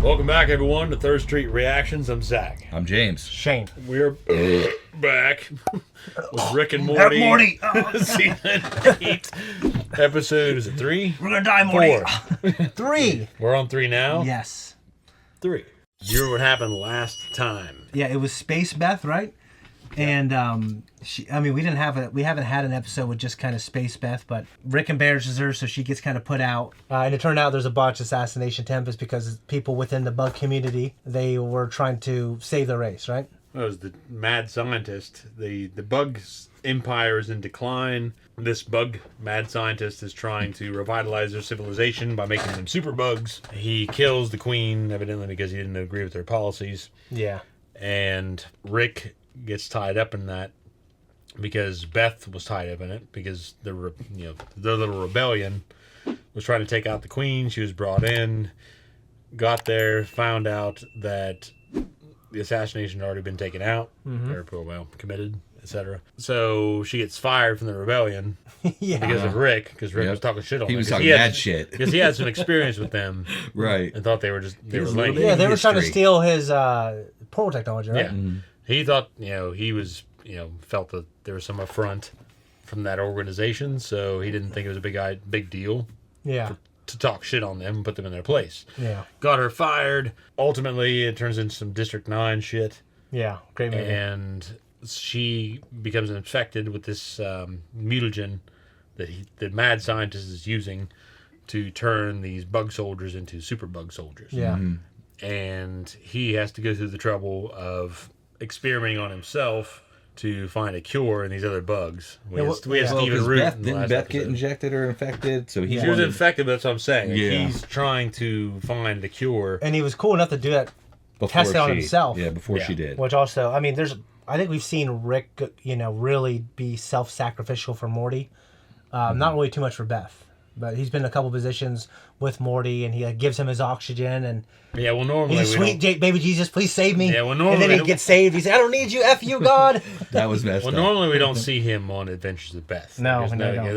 Welcome back, everyone, to Third Street Reactions. I'm Zach. I'm James. Shane. We're back with Rick and Morty. Morty. Season 8. Episode, is it 3? We're gonna die, Morty. 4. 3. We're on 3 now? Yes. 3. Do you remember what happened last time? Yeah, it was Space Beth, right? And we haven't had an episode with just kind of Space Beth, but Rick embarrasses her, so she gets kind of put out. And it turned out there's a botched assassination attempt because people within the bug community, they were trying to save the race, right? It was the mad scientist. The bug empire is in decline. This bug mad scientist is trying to revitalize their civilization by making them super bugs. He kills the queen, evidently because he didn't agree with their policies. Yeah. And Rick gets tied up in that because Beth was tied up in it because their little rebellion was trying to take out the queen. She was brought in, got there, found out that the assassination had already been taken out, or committed, etc. So she gets fired from the rebellion because of Rick, because Rick was talking shit on them. He was talking mad shit because he had some experience with them, right? And thought they were lame. Yeah, they were trying to steal his portal technology, right? Yeah. Mm-hmm. He thought, he was, felt that there was some affront from that organization, so he didn't think it was a big deal. Yeah. To talk shit on them and put them in their place. Yeah. Got her fired. Ultimately, it turns into some District 9 shit. Yeah. Great movie. And she becomes infected with this mutagen that the mad scientist is using to turn these bug soldiers into super bug soldiers. Yeah. Mm-hmm. And he has to go through the trouble of experimenting on himself to find a cure in these other bugs. Didn't Beth get injected or infected? So she was infected, but that's what I'm saying. Yeah. He's trying to find a cure. And he was cool enough to do that, test it on himself. Yeah, before she did. Which also, I think we've seen Rick, really be self-sacrificial for Morty. Not really too much for Beth. But he's been in a couple positions with Morty, and he gives him his oxygen, and normally he's a sweet baby Jesus, please save me. Yeah, normally and then he gets saved. He said, "I don't need you, F you, God." That was messed up. Normally we don't see him on Adventures with Beth. No,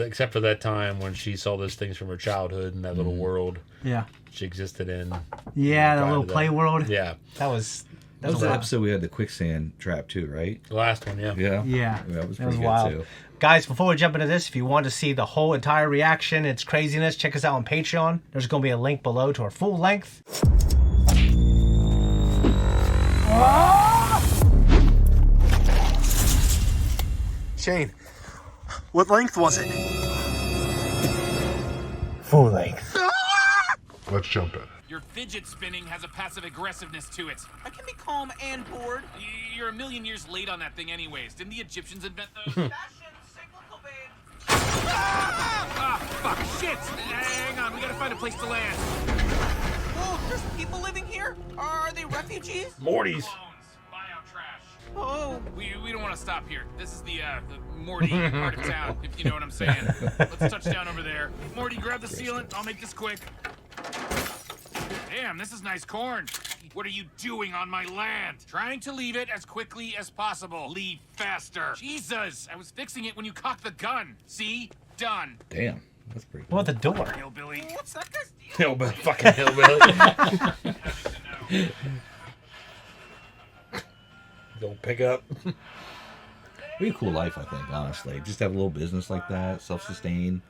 except for that time when she saw those things from her childhood in that little world. Yeah, she existed in. Yeah, the little play world. Yeah, that was the episode we had the quicksand trap too, right? The last one, yeah. That was pretty good wild. too. Guys, before we jump into this, if you want to see the whole entire reaction, it's craziness, check us out on Patreon. There's going to be a link below to our full length. Shane, what length was it? Full length. Let's jump in. Your fidget spinning has a passive aggressiveness to it. I can be calm and bored. You're a million years late on that thing anyways. Didn't the Egyptians invent those? Fashion, cyclical, babe. Ah, fuck, shit! Hang on, we gotta find a place to land. Whoa, there's people living here? Are they refugees? Morty's. Buyout trash. Oh. We don't want to stop here. This is the Morty part of town, if you know what I'm saying. Let's touch down over there. Morty, grab the sealant. I'll make this quick. Damn, this is nice corn. What are you doing on my land? Trying to leave it as quickly as possible. Leave faster. Jesus, I was fixing it when you cocked the gun. See? Done. Damn, that's pretty cool. What, the door? Hillbilly. What's that guy's deal? Hillbilly. Fucking hillbilly. Don't pick up. Pretty cool life, I think, honestly. Just have a little business like that, self-sustained,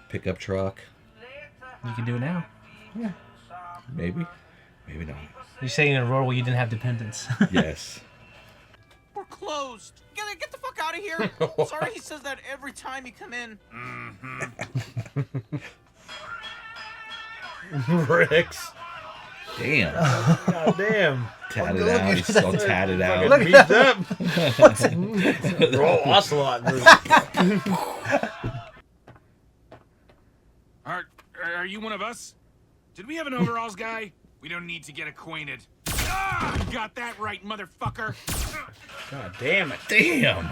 pickup truck. You can do it now. Yeah. Maybe. Maybe not. You're saying in a world where you didn't have dependents. Yes. We're closed. Get the fuck out of here. Sorry he says that every time you come in. Bricks. Damn. God damn. Tatted out. He's so tatted out. Look at that. What's it? They're all ocelot. Are you one of us? Did we have an overalls guy? We don't need to get acquainted. Ah! Got that right, motherfucker. God damn it. Damn.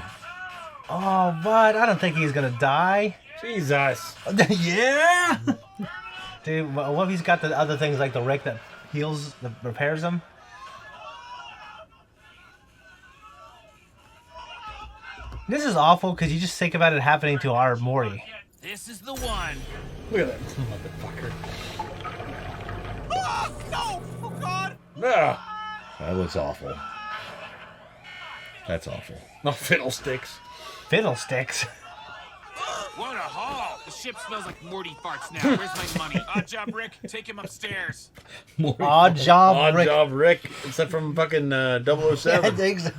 Oh, but I don't think he's going to die. Jesus. Yeah. Dude, what if he's got the other things like the Rick that heals, that repairs them? This is awful because you just think about it happening to our Morty. This is the one. Look at that motherfucker. Oh, no! Oh, God! Ah, That looks awful. That's awful. no fiddlesticks. Fiddlesticks. What a haul! The ship smells like Morty farts now. Where's my money? Odd job, Rick. Take him upstairs. Odd job, Odd Rick. job, Rick. Is that from fucking 007? I think so.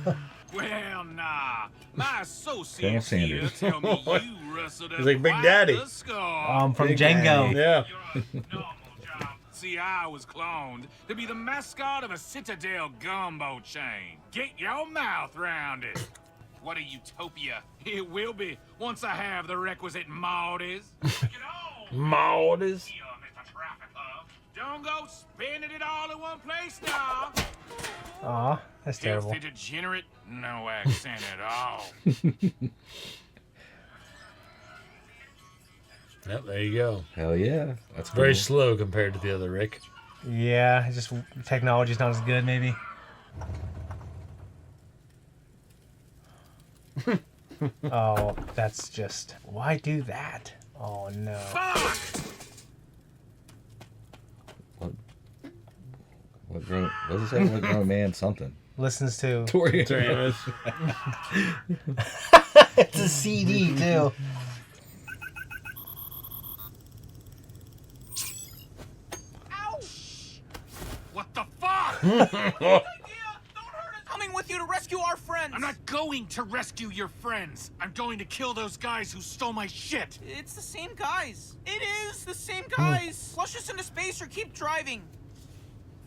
Well, nah. My Colonel associates Sanders. here tell me you rustled up He's like Big quite Daddy. the score. From Big Django. Daddy. Yeah. You're a normal job. See, I was cloned to be the mascot of a Citadel gumbo chain. Get your mouth round it. What a utopia it will be once I have the requisite Mortys. Mortys. Mr. Trafficker. Don't go spending it all in one place now. Aw, that's terrible. Filthy degenerate, no accent at all. Yep, there you go. Hell yeah. That's cool. Very slow compared to the other Rick. Yeah, it's just technology's not as good, maybe. Oh, that's just... Why do that? Oh, no. Fuck! What grown? What does it say? What grown man? Something. Listens to... Tori. It's a CD, too. What the fuck? Coming with you to rescue our friends. I'm not going to rescue your friends. I'm going to kill those guys who stole my shit. It's the same guys. It is the same guys. Flush us into space or keep driving.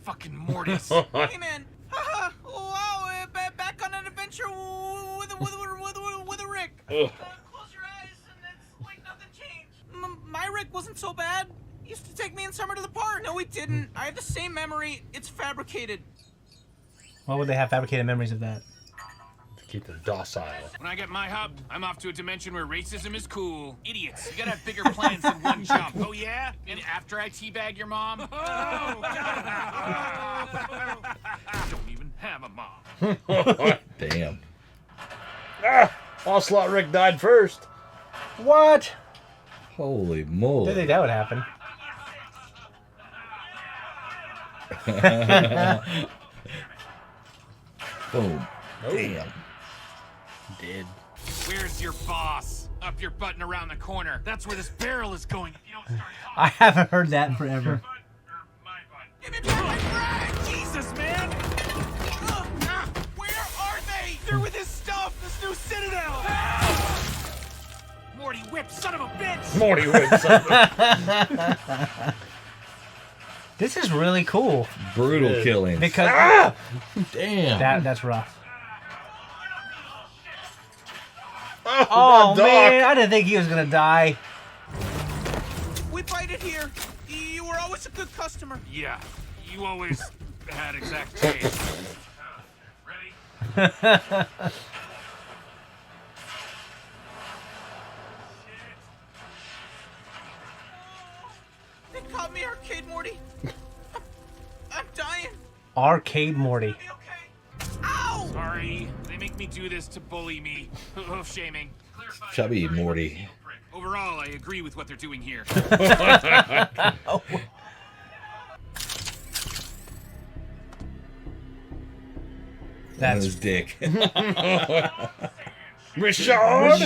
Fucking Mortys. Hey, man. Haha. Wow. Back on an adventure with a Rick. Close your eyes and it's like nothing changed. My Rick wasn't so bad. He used to take me and Summer to the park. No, he didn't. I have the same memory. It's fabricated. Why would they have fabricated memories of that? To keep them docile. When I get my hub, I'm off to a dimension where racism is cool. Idiots, you gotta have bigger plans than one jump. Oh yeah? And after I teabag your mom? I don't even have a mom. Damn. Ocelot Rick died first. What? Holy Didn't moly. think that would happen. Boom. Damn. Did. Where's your boss? Up your butt and around the corner. That's where this barrel is going. If you don't start talking, I haven't heard that in forever. my butt. Give me back my friend! Jesus, man! Where are they? They're with his stuff! This new Citadel! Morty whip, son of a bitch! Morty wins something. This is really cool Brutal Good. killing. because Damn. that's rough. Oh, Oh man, I didn't think he was gonna die. We fight it here. You were always a good customer. Yeah, you always had exact taste. Ready? They caught me arcade, Morty. I'm dying. Arcade Morty. Be okay. Ow! Sorry, they make me do this to bully me. Hoof shaming. Chubby Morty. Overall, I agree with what they're doing here. That's That's his dick. Richard!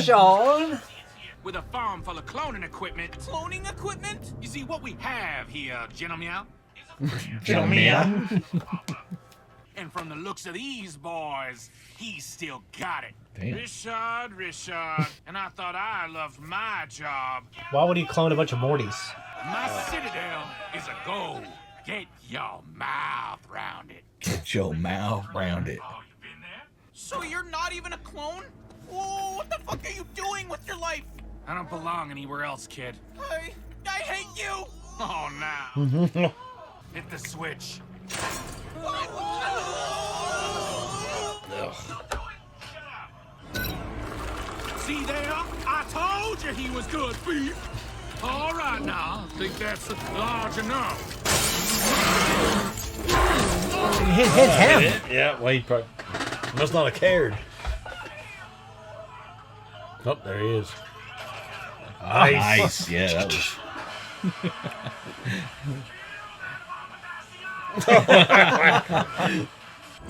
Sean. With a farm full of cloning equipment. Cloning equipment? You see, what we have here, gentlemen, Gentleman. and from the looks of these boys, he's still got it. Damn. Richard, and I thought I loved my job. Why would he clone a bunch of Mortys? My Citadel is a goal. Get your mouth round it. Get your mouth round it. Oh, you been there? So you're not even a clone? Whoa, what the fuck are you doing with your life? I don't belong anywhere else, kid. I hate you. Oh, now. Hit the switch. See there? I told you he was good beef. All right now. Think that's large enough. He hit him. Yeah, well, he probably must not have cared. Oh, there he is. Nice. Yeah, that was.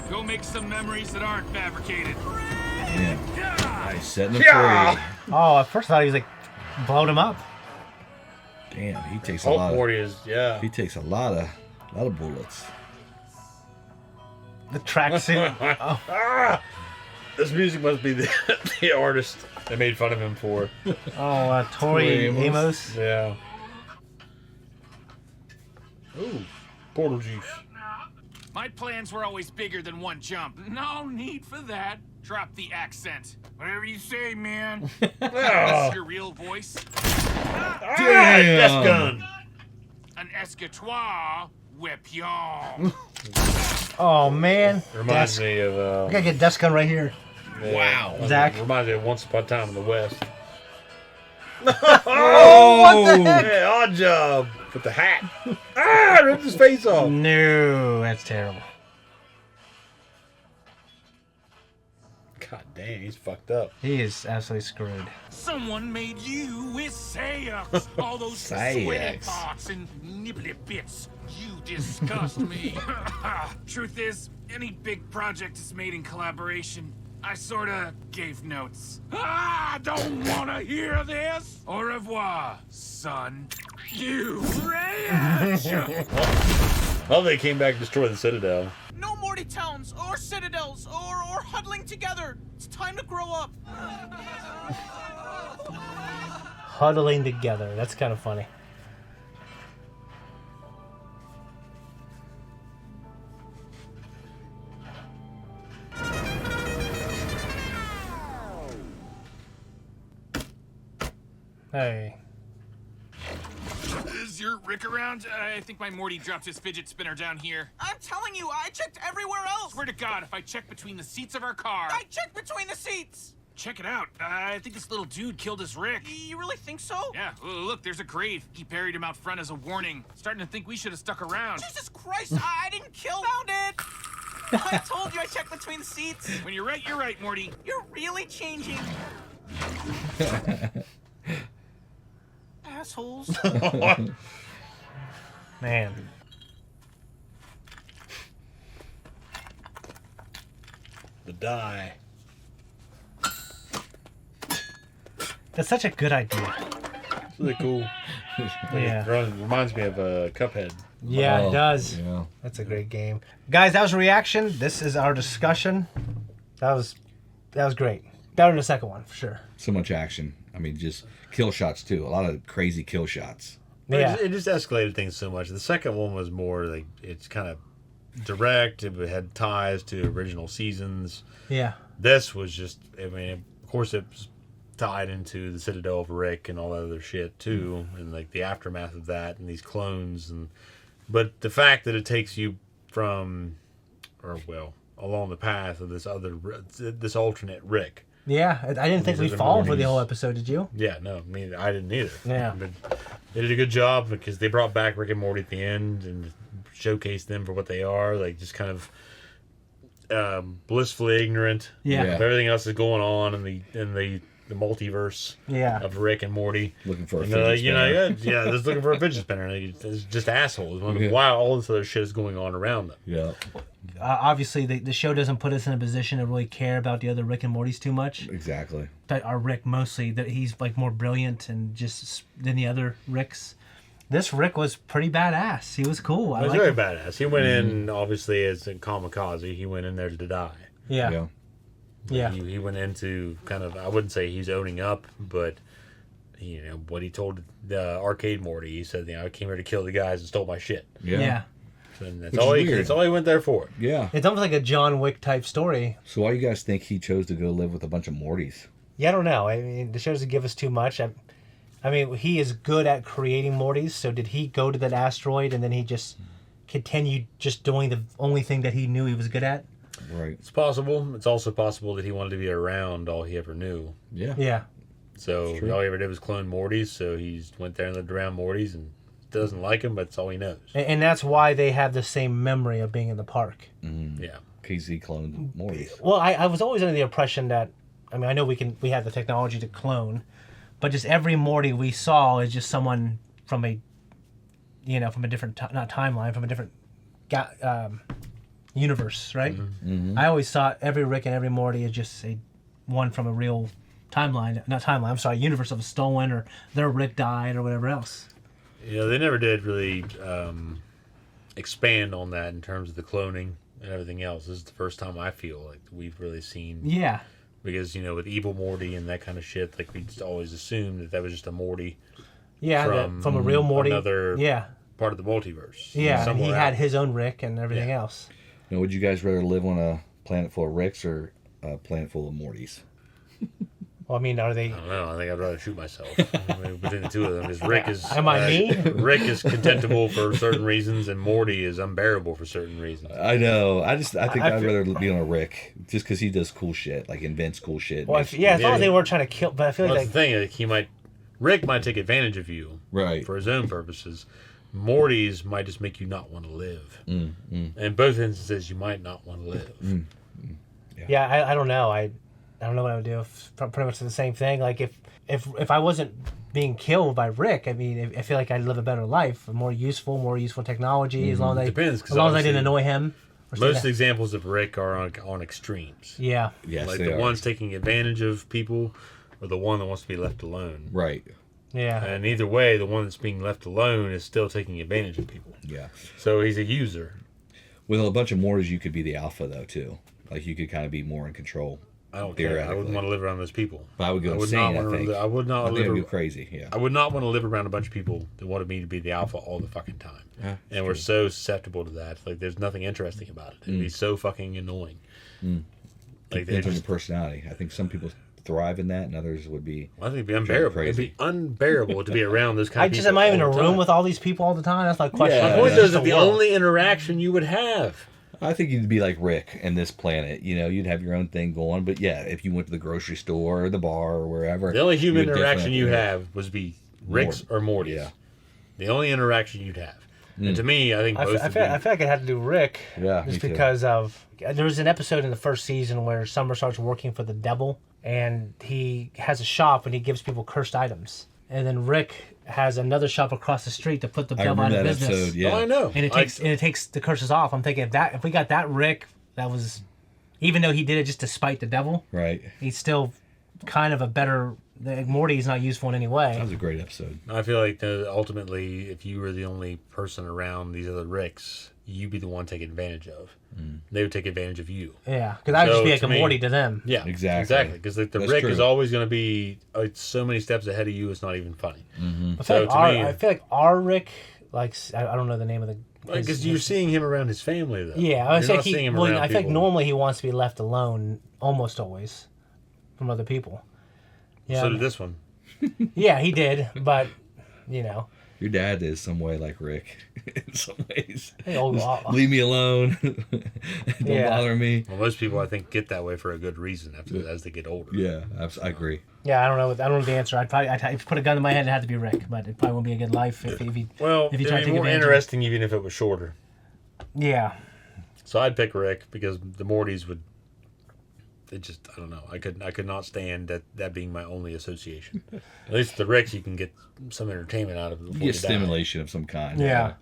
Go make some memories that aren't fabricated. Yeah. Yeah. Nice, setting him Yeah. free. Oh, at first I thought he was like blowed him up. Damn, he takes a Oh, lot. Morty is, yeah. He takes a lot of bullets. The tracksuit. Oh, Ah! This music must be the artist they made fun of him for. Tori Tori Amos. Yeah. Ooh, portal juice. My plans were always bigger than one jump. No need for that. Drop the accent. Whatever you say, man. That's your real voice. Death gun. An escatoir weapon. Oh man. Reminds Desk. me of. I gotta get desk gun right here. Wow. Zach. Reminds me of Once Upon a Time in the West. Oh, what the heck? Yeah, odd job with the hat. Ah, ripped his face off. No, that's terrible. God dang, he's fucked up. He is absolutely screwed. Someone made you with Sayaks. All those sweaty Sayaks. parts and nibbly bits. You disgust me. Truth is, any big project is made in collaboration. I sorta gave notes. I don't wanna hear this. Au revoir, son. You rage. Well, they came back to destroy the Citadel. No Morty towns or citadels or huddling together. It's time to grow up. Huddling together. That's kind of funny. Hey. Is your Rick around? I think my Morty dropped his fidget spinner down here. I'm telling you, I checked everywhere else. Swear to God, if I check between the seats of our car... I checked between the seats. Check it out. I think this little dude killed his Rick. You really think so? Yeah, look, there's a grave. He buried him out front as a warning. Starting to think we should have stuck around. Jesus Christ, I didn't kill. Found it. I told you I checked between the seats. When you're right, Morty. You're really changing. Assholes. Man. The die. That's such a good idea. It's really cool. Yeah. Reminds me of Cuphead. Yeah, Oh, it does. Yeah. That's a great game. Guys, that was a reaction. This is our discussion. That was great. Better than the second one, for sure. So much action. I mean, just kill shots too. A lot of crazy kill shots. Yeah. It just escalated things so much. The second one was more like it's kind of direct. It had ties to original seasons. Yeah. This was just, I mean, of course it was tied into the Citadel of Rick and all that other shit too, and like the aftermath of that and these clones but the fact that it takes you from, along the path of this alternate Rick. Yeah. I didn't think These we'd are the fall for the Mortys. whole episode, did you? Yeah, no, I mean I didn't either. Yeah. But they did a good job because they brought back Rick and Morty at the end and showcased them for what they are, like just kind of blissfully ignorant Yeah. Yeah. of everything else that's going on in the multiverse Yeah. of Rick and Morty. Looking for a And they're like, fidget spinner. yeah, just looking for a fidget spinner. And it's just assholes. Wondering Yeah. why all this other shit is going on around them. Yeah. Obviously, the show doesn't put us in a position to really care about the other Rick and Mortys too much. Exactly. But our Rick mostly, that he's like more brilliant and just than the other Ricks. This Rick was pretty badass. He was cool. I It was like very him. badass. He went in, obviously, as a kamikaze. He went in there to die. Yeah. Yeah. Yeah. He went into kind of, I wouldn't say he's owning up, but what he told the arcade Morty, he said, I came here to kill the guys and stole my shit. Yeah. Yeah. And that's Which all is he weird. that's all he went there for. Yeah. It's almost like a John Wick type story. So why do you guys think he chose to go live with a bunch of Mortys? Yeah, I don't know. I mean, the show doesn't give us too much. I mean, he is good at creating Mortys. So did he go to that asteroid and then he just continued just doing the only thing that he knew he was good at? Right. It's possible. It's also possible that he wanted to be around all he ever knew. Yeah. Yeah. So true. all he ever did was clone Mortys. So he went there and lived around Mortys and doesn't like him, but it's all he knows. And that's why they have the same memory of being in the park. Yeah. KZ cloned Mortys. Well, I was always under the impression that, I mean, I know we have the technology to clone, but just every Morty we saw is just someone from a, from a different, not timeline, from a different universe, right? Mm-hmm. I always thought every Rick and every Morty is just one from a real universe of a stolen, or their Rick died or whatever else. They never did really expand on that in terms of the cloning and everything else. This is the first time I feel like we've really seen. Yeah. Because, with evil Morty and that kind of shit, like we just always assumed that was just a Morty. Yeah, from a real Morty. Another part of the multiverse. Yeah, he had his own Rick and everything else. Would you guys rather live on a planet full of Ricks or a planet full of Mortys? Well, I mean, are they? I don't know. I think I'd rather shoot myself between the two of them. Because Rick is. Am I me? Rick is contemptible for certain reasons, and Morty is unbearable for certain reasons. I know. I think I'd rather be on a Rick just because he does cool shit, like invents cool shit. Well, as long as they weren't trying to kill, but I feel like the thing. Rick might take advantage of you, right, for his own purposes. Morty's might just make you not want to live. In both instances, you might not want to live. Yeah, I don't know. I don't know what I would do. Pretty much the same thing. Like if I wasn't being killed by Rick, I mean, I feel like I'd live a better life, more useful technology. As long as I didn't annoy him. Most examples of Rick are on extremes. Yeah. Yes, like the ones taking advantage of people, or the one that wants to be left alone. Right. Yeah. And either way, the one that's being left alone is still taking advantage of people. Yeah. So he's a user. With a bunch of Mortys, you could be the alpha though too. Like you could kind of be more in control. I don't care. I wouldn't want to live around those people. But I would go insane. I would not live. I'd go crazy. Yeah. I would not want to live around a bunch of people that wanted me to be the alpha all the fucking time. Yeah, and we're so susceptible to that. Like, there's nothing interesting about it. It'd be so fucking annoying. Like, depends on your personality. I think some people thrive in that, and others would be. I think it'd be unbearable. It'd be unbearable to be around those kind of people. Am I in a room with all these people all the time? That's my question. My point is that the only interaction you would have. I think you'd be like Rick in this planet. You'd have your own thing going. But yeah, if you went to the grocery store or the bar or wherever. The only human interaction you have would be Rick's or Morty's. Yeah. The only interaction you'd have. And to me, I think I feel like it had to do Rick. Yeah, just because of there was an episode in the first season where Summer starts working for the devil, and he has a shop and he gives people cursed items, and then Rick has another shop across the street to put the devil out of business. Episode, yeah. Oh, I know. And it takes the curses off. I'm thinking if we got that Rick, that was, even though he did it just to spite the devil, right? He's still kind of a better. Morty's not useful in any way. That was a great episode. I feel like ultimately, if you were the only person around these other Ricks, you'd be the one taken advantage of. They would take advantage of you. Yeah, because I would just be like a Morty to them. Yeah, exactly. Because the Rick is always going to be so many steps ahead of you. It's not even funny. I feel like our Rick, like I don't know the name of the. Because you're seeing him around his family, though. Yeah, I feel like normally he wants to be left alone, almost always, from other people. Yeah. So did this one. Yeah, he did, but your dad is some way like Rick in some ways. Hey, leave me alone. Don't bother me. Well, most people I think get that way for a good reason as they get older. Yeah, I agree. Yeah, I don't know the answer. I'd if you put a gun in my head, it'd have to be Rick, but it probably won't be a good life if you it'd be more interesting even if it was shorter. Yeah. So I'd pick Rick because the Mortys would. It just, I don't know. I could not stand that being my only association. At least the Ricks, you can get some entertainment out of it. You get stimulation of some kind. Yeah.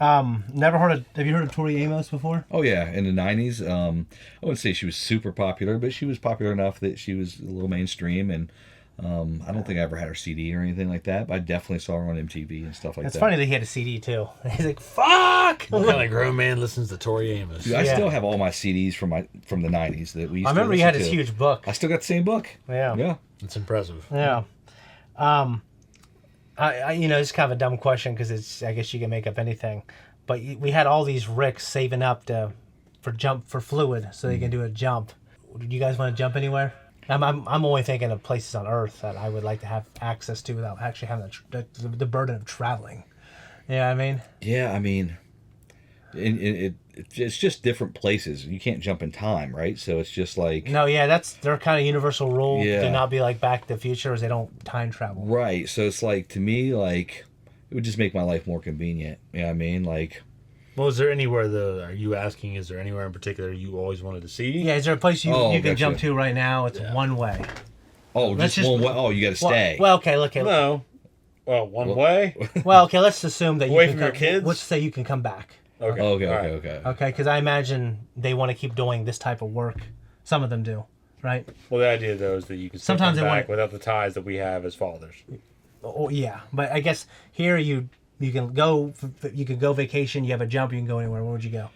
Never heard of. Have you heard of Tori Amos before? Oh yeah, in the '90s. I wouldn't say she was super popular, but she was popular enough that she was a little mainstream. And I don't think I ever had her CD or anything like that, but I definitely saw her on MTV and stuff like that. It's funny that he had a CD too. He's like, "Fuck!" What kind of grown man listens to Tori Amos? Dude, I still have all my CDs from the '90s that we used to listen to. I remember he had his huge book. I still got the same book. Yeah. It's impressive. Yeah. It's kind of a dumb question because I guess you can make up anything, but we had all these Ricks saving up for fluid so they can do a jump. Do you guys want to jump anywhere? I'm only thinking of places on Earth that I would like to have access to without actually having the burden of traveling. You know what I mean? Yeah, I mean, it's just different places. You can't jump in time, right? So it's just like... No, yeah, that's their kind of universal rule to not be like Back to the Future, as they don't time travel. Right, so it's like, to me, like, it would just make my life more convenient. You know what I mean? Like... Well, is there anywhere, are you asking, is there anywhere in particular you always wanted to see? Yeah, is there a place you can jump to right now? It's one way. Oh, just one way? Oh, you got to stay. Well, okay, look. No. Well, one way? Well, okay, let's assume that Away from your kids? Let's say you can come back. Okay. Okay, All okay, right. okay. Okay, because I imagine they want to keep doing this type of work. Some of them do, right? Well, the idea though is that you can still Sometimes come they back want- without the ties that we have as fathers. Oh yeah, but I guess here you can go vacation. You have a jump. You can go anywhere. Where would you go?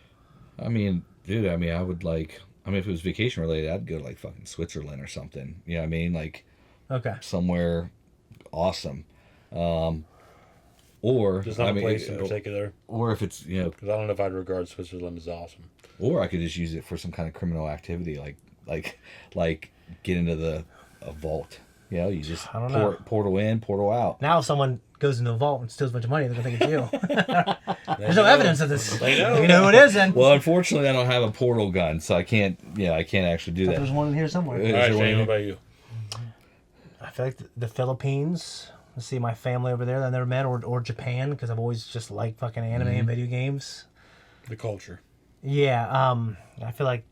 I mean, dude, I would like, if it was vacation related, I'd go to like fucking Switzerland or something. You know what I mean? Like Okay. somewhere awesome. Or Just not a place in particular. or if it's, Because I don't know if I'd regard Switzerland as awesome. or I could just use it for some kind of criminal activity, like get into a vault. You just I don't know. portal in, portal out. Now, if someone goes into a vault and steals a bunch of money, they're gonna think it's you. There's no evidence of this. They know. You know who it is, then. Well, unfortunately, I don't have a portal gun, so I can't actually do There's that. one in here somewhere. Is All right, there one Shane, in what here? about you? I feel like the Philippines. I see my family over there that I never met, or Japan, because I've always just liked fucking anime and video games. The culture. Yeah, I feel like,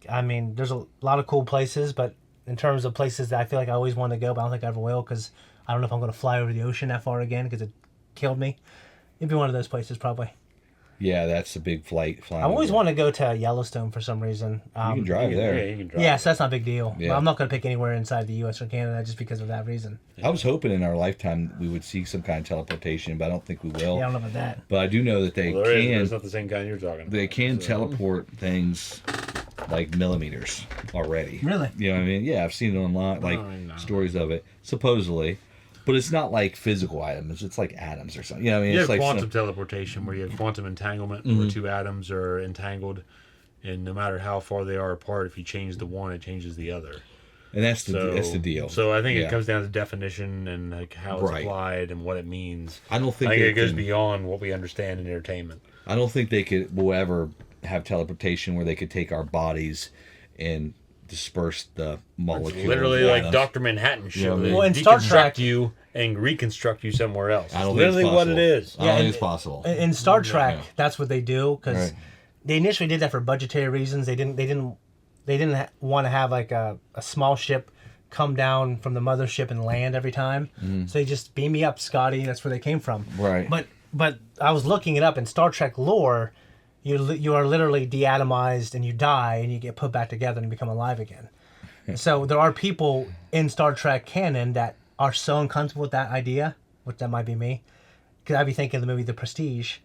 there's a lot of cool places, but in terms of places that I feel like I always want to go, but I don't think I ever will, because I don't know if I'm going to fly over the ocean that far again, because it killed me. It'd be one of those places, probably. Yeah, that's a big flight. I always want to go to Yellowstone for some reason. You can drive there. Yeah, you can drive. Yeah, so that's not a big deal. Yeah. But I'm not going to pick anywhere inside the U.S. or Canada just because of that reason. I was hoping in our lifetime we would see some kind of teleportation, but I don't think we will. Yeah, I don't know about that. But I do know that they Well, there is, can. it's not the same kind you're talking about. They can so- teleport things like millimeters already. Really? You know what I mean? Yeah, I've seen it online, like no. stories of it, supposedly. But it's not like physical items. It's like atoms or something. You know what I mean? You It's have like quantum teleportation where you have quantum entanglement where two atoms are entangled, and no matter how far they are apart, if you change the one, it changes the other. and that's the deal. So I think Yeah. it comes down to definition and like how it's Right. applied and what it means. I don't think I think they it goes can- beyond what we understand in entertainment. I don't think will ever have teleportation where they could take our bodies and disperse the molecules. Literally of like atoms. Dr. Manhattan shit. Yeah, They well, in Star deconstruct Trek- you and reconstruct you somewhere else. I don't It's think it's literally what possible. it is. I don't think it's possible. In Star Trek, Yeah. that's what they do because Right. they initially did that for budgetary reasons. They didn't want to have like a small ship come down from the mothership and land every time. So they just beam me up, Scotty. That's where they came from. Right. But I was looking it up in Star Trek lore. You are literally deatomized and you die and you get put back together and become alive again. So there are people in Star Trek canon that are so uncomfortable with that idea, which that might be me, because I'd be thinking of the movie The Prestige.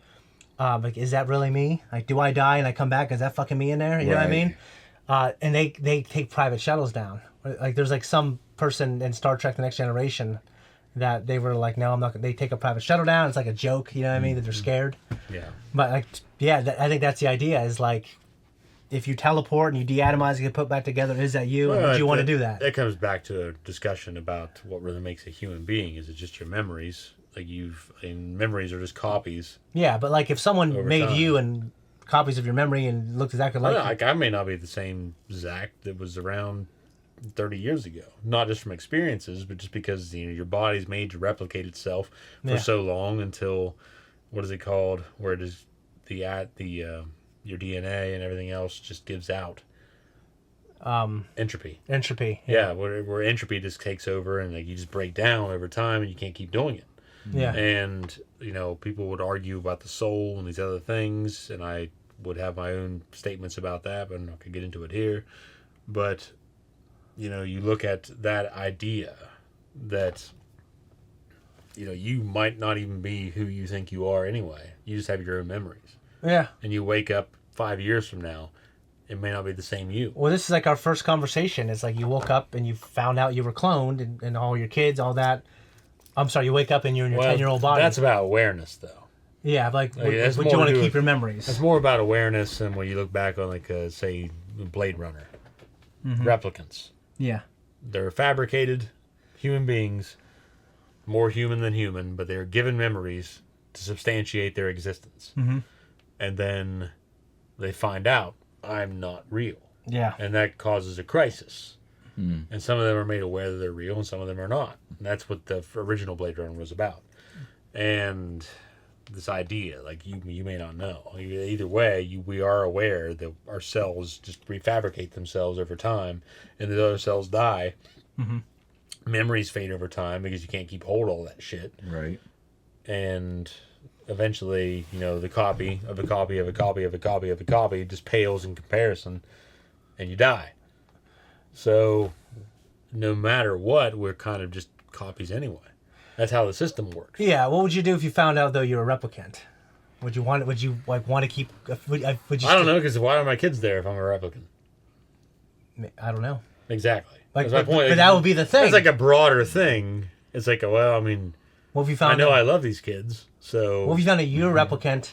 Like, is that really me? Like, do I die and I come back? Is that fucking me in there? You know what I Right. mean? And they take private shuttles down. Like, there's like some person in Star Trek: The Next Generation that they were like, no, I'm not. They take a private shuttle down. It's like a joke. You know what I mean? That they're scared. Yeah. But like, yeah, I think that's the idea. Is like, if you teleport and you deatomize and get put back together, is that you? And would you want to do that? That comes back to a discussion about what really makes a human being. Is it just your memories? Like and memories are just copies. Yeah, but like if someone Over made time. you and copies of your memory and looked exactly like you. Like I may not be the same Zach that was around 30 years ago. Not just from experiences, but just because your body's made to replicate itself for Yeah. so long until what is it called? Where it is your DNA and everything else just gives out. Entropy. Entropy. Yeah, where entropy just takes over and like you just break down over time and you can't keep doing it. Yeah. And people would argue about the soul and these other things, and I would have my own statements about that, but I'm not gonna get into it here. But you look at that idea that you might not even be who you think you are anyway. You just have your own memories, Yeah. and you wake up 5 years from now, it may not be the same you. Well, this is like our first conversation. It's like you woke up and you found out you were cloned and all your kids, all that. I'm sorry, you wake up and you're in your 10-year-old body. That's about awareness, though. Yeah, like, that's would more you want to to do keep with- your memories? It's more about awareness and when you look back on, like, say, Blade Runner. Replicants. Yeah. They're fabricated human beings, more human than human, but they're given memories to substantiate their existence. Mm-hmm. And then they find out, I'm not real. Yeah. And that causes a crisis. And some of them are made aware that they're real and some of them are not. And that's what the original Blade Runner was about. And this idea, like you may not know. Either way, we are aware that our cells just refabricate themselves over time, and the other cells die. Mm-hmm. Memories fade over time because you can't keep hold of all that shit. Right. And eventually, the copy of a copy of a copy of a copy of a copy just pales in comparison, and you die. So, no matter what, we're kind of just copies anyway. That's how the system works. Yeah. What would you do if you found out though you're a replicant? Would you want to keep? Would you? I don't know, because why are my kids there if I'm a replicant? I don't know. Exactly. Like, That's my point. But that would be the thing. It's like a broader thing. It's like, well, I mean, what if you found? I know I love these kids, so. What if you found that you're a replicant,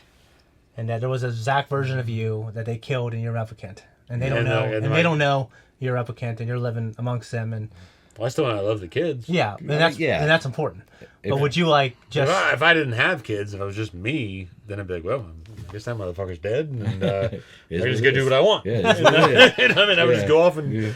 and that there was a Zach version of you that they killed, and you're a replicant, and they don't know, and they don't know you're a replicant, and you're living amongst them, and. Well, I still want to love the kids. Yeah, and that's important. But would you just... If I didn't have kids, if I was just me, then I'd be like, well, I guess that motherfucker's dead, and I just go do what I want. Yeah, I would just go off and,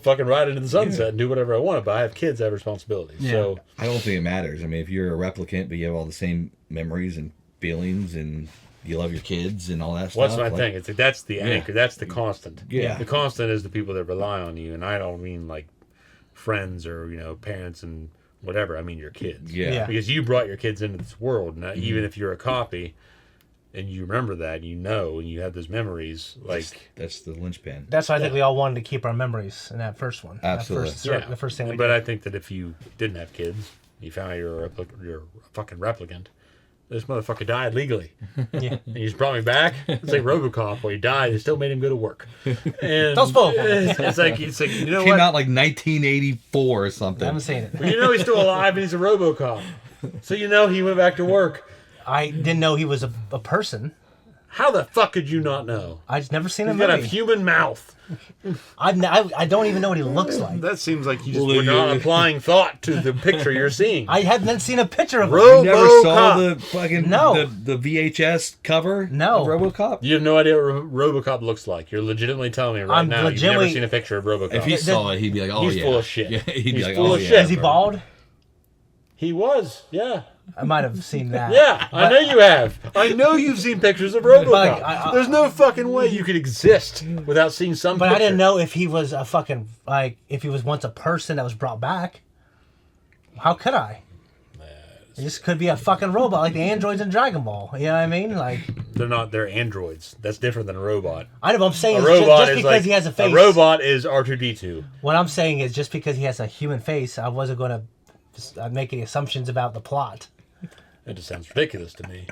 fucking ride into the sunset and do whatever I want. But I have kids, I have responsibilities. Yeah. So I don't think it matters. I mean, if you're a replicant, but you have all the same memories and feelings, and you love your kids and all that stuff. Well, that's my thing. It's like, that's the anchor. That's the constant. Yeah. The constant is the people that rely on you, and I don't mean like friends or parents and whatever. I mean your kids. Yeah. Because you brought your kids into this world. Now, even if you're a copy and you remember that, and you have those memories, like that's the linchpin. That's why I think we all wanted to keep our memories in that first one. Absolutely. The first thing we But did. I think that if you didn't have kids, you found out you're a fucking replicant, this motherfucker died legally. Yeah. And you just brought me back. It's like RoboCop, where he died, they still made him go to work. And Don't spoil. it's like you know Came what? out like 1984 or something. I haven't seen it. Well, he's still alive and he's a RoboCop. So he went back to work. I didn't know he was a person. How the fuck could you not know? I've just never seen a He's got a movie. human mouth. I don't even know what he looks like. That seems like you just were not applying thought to the picture you're seeing. I hadn't seen a picture of him. You never saw RoboCop. the fucking No. the VHS cover No. of RoboCop? You have no idea what RoboCop looks like. You're legitimately telling me right I'm now you've legitimately- never seen a picture of RoboCop. If he saw it, he'd be like, "Oh He's yeah." full of shit. Yeah, he'd He's be like, full "Oh of yeah." shit. Is he bald? He was, yeah. I might have seen that. Yeah, I know you have. I know you've seen pictures of RoboCop. But There's no fucking way you could exist without seeing some But picture. I didn't know if he was a fucking, if he was once a person that was brought back. How could I? This could be a fucking robot like the androids in Dragon Ball. You know what I mean? Like, They're androids. That's different than a robot. I know, but I'm saying A is robot just is because like, he has a face. A robot is R2-D2. What I'm saying is just because he has a human face, I wasn't going to make any assumptions about the plot. That just sounds ridiculous to me.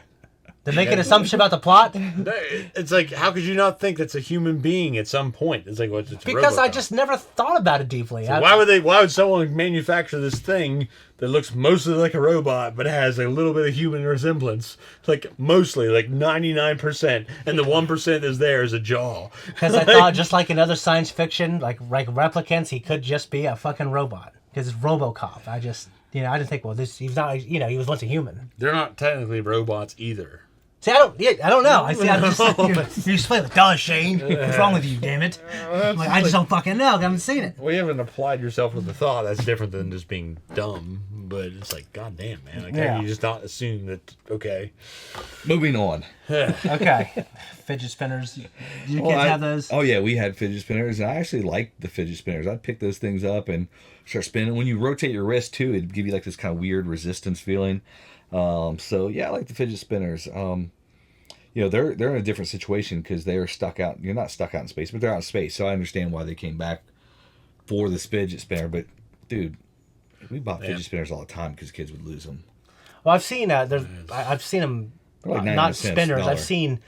To make an assumption about the plot? It's like, how could you not think that's a human being at some point? It's like, well, it's a Because I RoboCop. just never thought about it deeply. So why would someone manufacture this thing that looks mostly like a robot but has a little bit of human resemblance? Like mostly, like 99%, and the 1% is there as a jaw. Because I thought, just like in other science fiction, like replicants, he could just be a fucking robot. Because it's RoboCop. I didn't think, well, he's not, he was once a human. They're not technically robots either. See, I don't know. I'm just you explain like, duh, Shane. What's wrong with you, damn it? Like, I just don't fucking know. I haven't seen it. Well, you haven't applied yourself with the thought. That's different than just being dumb. But it's like, goddamn, man. Like, Yeah. you just not assume that, okay. Moving on. Okay. Fidget spinners. You Well, kids have those? Oh yeah, we had fidget spinners, and I actually liked the fidget spinners. I'd pick those things up and start spinning. When you rotate your wrist too, it'd give you like this kind of weird resistance feeling. So yeah, I like the fidget spinners. They're in a different situation because they are stuck out. You're not stuck out in space, but they're out in space. So I understand why they came back for the fidget spinner. But dude, we bought fidget spinners all the time because kids would lose them. Well, I've seen I've seen them, They're like 99 not cents spinners. $1. I've seen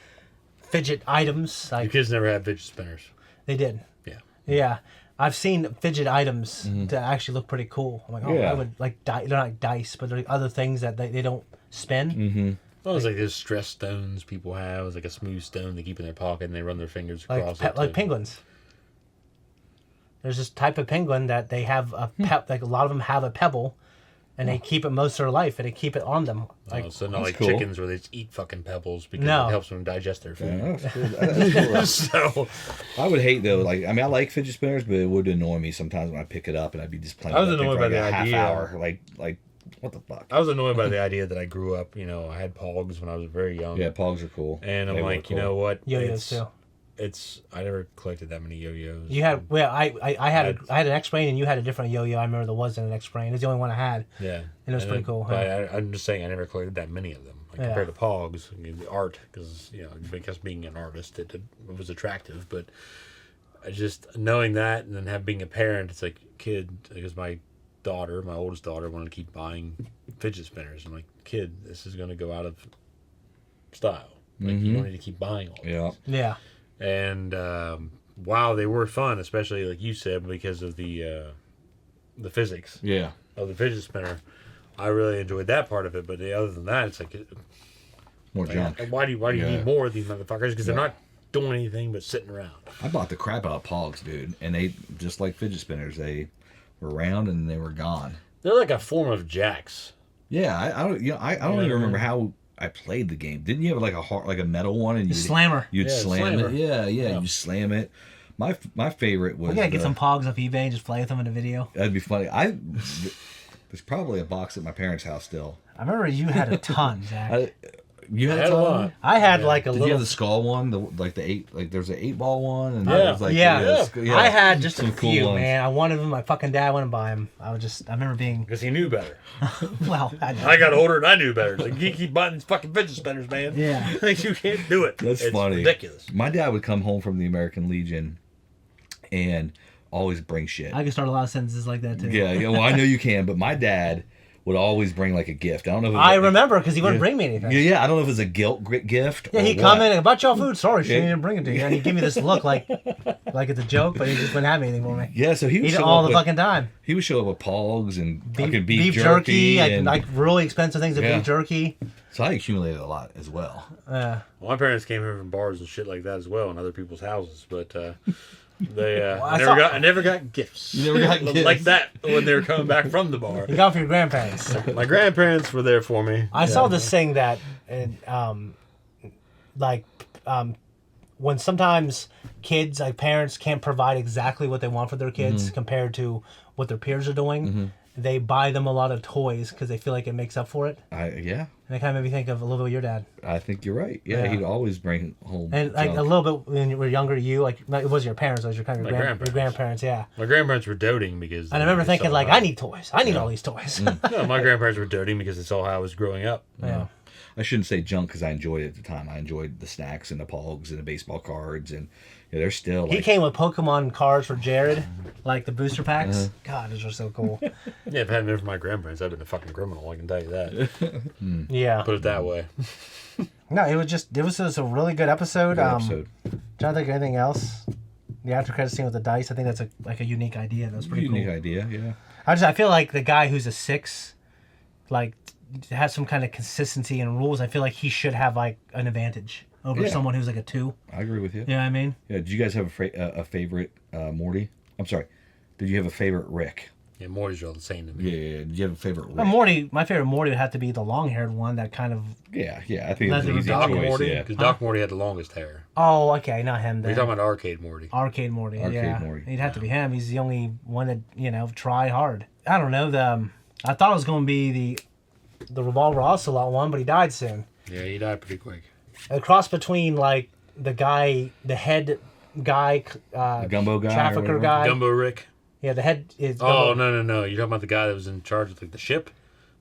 fidget items. Your Like kids never had fidget spinners. they did. Yeah. Yeah. I've seen fidget items that actually look pretty cool. I'm like, oh, Yeah. I would like they're not like dice, but they're like other things that they don't spin. Well, it's like those stress stones people have. It's like a smooth stone they keep in their pocket and they run their fingers Like across it. like penguins. There's this type of penguin that they have a like a lot of them have a pebble, and they keep it most of their life, and they keep it on them. Like, So not like cool. chickens where they just eat fucking pebbles because No. it helps them digest their food. Yeah, that's cool. That's cool. So I would hate though. Like, I mean, I like fidget spinners, but it would annoy me sometimes when I pick it up and I'd be just playing. I was with that thing annoyed for by like the a half idea. hour. Like, what the fuck? I was annoyed by the idea that I grew up. I had Pogs when I was very young. Yeah, Pogs are cool. And I'm They were like, you cool. know what? yo-yos too. I never collected that many yo-yos. You had I had an X-Brain and you had a different yo-yo. I remember there wasn't an X-Brain. It's the only one I had. Yeah. And it was pretty cool, But I'm just saying, I never collected that many of them. Yeah. compared to Pogs. I mean, the art, because because being an artist, it was attractive. But I just knowing that, and then being a parent, it's like because my oldest daughter, wanted to keep buying fidget spinners. I'm like, kid, this is going to go out of style. Like you don't need to keep buying all these. Yeah. And while they were fun, especially like you said, because of the physics of the fidget spinner, I really enjoyed that part of it. But other than that, it's like More junk. And why do you need more of these motherfuckers? Because they're not doing anything but sitting around. I bought the crap out of Pogs, dude, and they just like fidget spinners. They were round and they were gone. They're like a form of jacks. Yeah, I don't even remember how I played the game. Didn't you have like a metal one and slammer? You'd slam slammer. it. Yeah, you slam it. My favorite was. We gotta get some Pogs off eBay and just play with them in a video. That'd be funny. There's probably a box at my parents' house still. I remember you had a ton, Zach. You had I had a lot. I had like a Did little. you have the skull one? There's an 8-ball one, and Yeah. there was like I had just some a cool few, ones. man. I wanted them. My fucking dad wouldn't buy them. I remember being Because he knew better. well. I got older and I knew better. It's like, you keep buying these fucking fidget spinners, man. Yeah. Like, you can't do it. That's funny. Ridiculous. My dad would come home from the American Legion and always bring shit. I can start a lot of sentences like that too. Yeah, well, I know you can, but my dad would always bring like a gift. I don't know if it was I remember because he wouldn't bring me anything. Yeah, I don't know if it was a guilt gift. Yeah, or he'd what. come in and about your food. Sorry, Shane didn't bring it to you. And he'd give me this look like it's a joke, but he just wouldn't have anything for me. Yeah, so he would Eat it show all up the with, fucking time. He would show up with Pogs and fucking Beef jerky, and like really expensive things of Yeah. beef jerky. so I accumulated a lot as well. Well, my parents came here from bars and shit like that as well in other people's houses, but they I never got gifts. You never got gifts. Like that when they were coming back from the bar. You got it for your grandparents. My grandparents were there for me. I saw this thing that, when sometimes kids, like parents, can't provide exactly what they want for their kids compared to what their peers are doing, they buy them a lot of toys because they feel like it makes up for it. Yeah, And it kind of made me think of a little bit of your dad. I think you're right. Yeah, Yeah. he'd always bring home And like junk. a little bit when you were younger, it wasn't your parents, it was your kind of My your grandparents. grandparents, yeah. My grandparents were doting because... And I remember they thinking, saw like, how- I need toys. I need all these toys. No, my grandparents were doting because they saw how I was growing up. Yeah. I shouldn't say junk because I enjoyed it at the time. I enjoyed the snacks and the Pogs and the baseball cards, and they're still. He Like, came with Pokemon cards for Jared, like the booster packs. God, those are so cool. Yeah, if it hadn't been for my grandparents, I'd been a fucking criminal, I can tell you that. Yeah. Put it that way. No, it was just a really good episode. good episode. Trying to think of anything else. The after credit scene with the dice, I think that's a unique idea. That's pretty Unique cool. idea, yeah. I feel like the guy who's a 6, like, has some kind of consistency and rules. I feel like he should have like an advantage over Yeah. someone who's like a 2. I agree with you. You know what I mean? Yeah. Did you guys have a favorite Morty? I'm sorry. Did you have a favorite Rick? Yeah, Morty's all the same to me. Yeah. Did you have a favorite Rick? My favorite Morty would have to be the long-haired one that kind of... Yeah. I think it was That's an easy Doc choice. Morty, Yeah. because Doc Morty had the longest hair. Oh, okay, not him then. We're talking about Arcade Morty. Arcade Morty. Arcade yeah. Morty. He'd have to be him. He's the only one that, tried hard. I don't know. I thought it was going to be the Revolver Ocelot one, but he died soon. Yeah, he died pretty quick. A cross between, like, the head guy, The gumbo guy. or trafficker whatever? guy. Gumbo Rick. Yeah, the head is... Oh, no. You're talking about the guy that was in charge of like, the ship?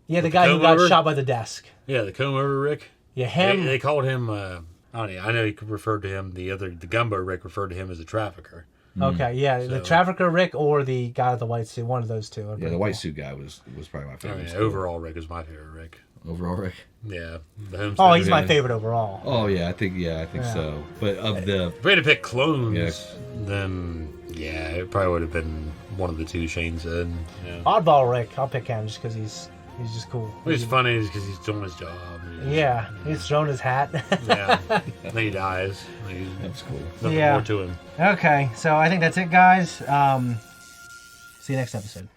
Yeah, the guy who got comb-over? shot by the desk. Yeah, the comb over Rick. Yeah, him... They called him, I don't know, I know he referred to him, the Gumbo Rick referred to him as a trafficker. Okay, yeah, the So- Trafficker Rick or the guy with the white suit, one of those two. Yeah, the white suit guy was probably my Oh, favorite. yeah, overall Rick is my favorite Rick. Overall Rick. Yeah. The Homestead. Oh, he's Yeah. my favorite overall. Oh yeah, I think so. But of the If we had to pick clones, Yeah. then yeah, it probably would have been one of the two Shane said. Yeah. Oddball Rick, I'll pick him just because he's just cool. What's funny is because he's doing his job. Yeah, he's thrown his hat. Yeah. Then he dies. that's cool. Nothing Yeah. more to him. Okay, so I think that's it, guys. See you next episode.